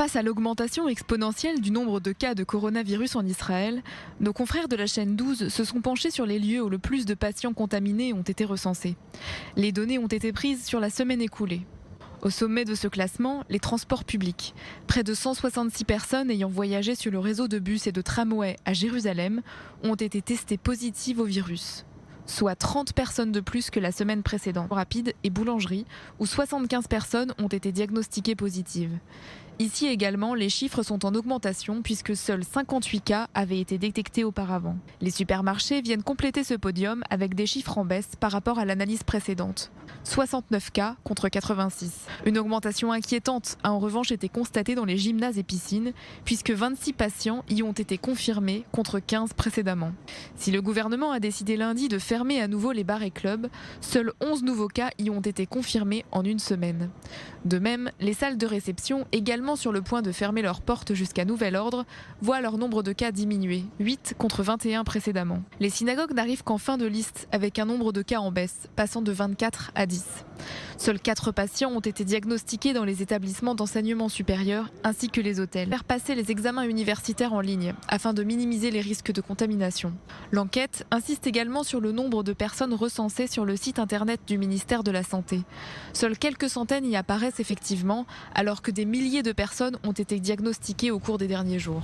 Face à l'augmentation exponentielle du nombre de cas de coronavirus en Israël, nos confrères de la chaîne 12 se sont penchés sur les lieux où le plus de patients contaminés ont été recensés. Les données ont été prises sur la semaine écoulée. Au sommet de ce classement, les transports publics. Près de 166 personnes ayant voyagé sur le réseau de bus et de tramways à Jérusalem ont été testées positives au virus, soit 30 personnes de plus que la semaine précédente. Rapide et boulangerie, où 75 personnes ont été diagnostiquées positives. Ici également, les chiffres sont en augmentation puisque seuls 58 cas avaient été détectés auparavant. Les supermarchés viennent compléter ce podium avec des chiffres en baisse par rapport à l'analyse précédente. 69 cas contre 86. Une augmentation inquiétante a en revanche été constatée dans les gymnases et piscines puisque 26 patients y ont été confirmés contre 15 précédemment. Si le gouvernement a décidé lundi de fermer à nouveau les bars et clubs, seuls 11 nouveaux cas y ont été confirmés en une semaine. De même, les salles de réception, également sur le point de fermer leurs portes jusqu'à nouvel ordre, voient leur nombre de cas diminuer, 8 contre 21 précédemment. Les synagogues n'arrivent qu'en fin de liste avec un nombre de cas en baisse, passant de 24 à 10. Seuls 4 patients ont été diagnostiqués dans les établissements d'enseignement supérieur ainsi que les hôtels. Faire passer les examens universitaires en ligne afin de minimiser les risques de contamination. L'enquête insiste également sur le nombre de personnes recensées sur le site internet du ministère de la Santé. Seules quelques centaines y apparaissent effectivement, alors que des milliers de personnes ont été diagnostiquées au cours des derniers jours.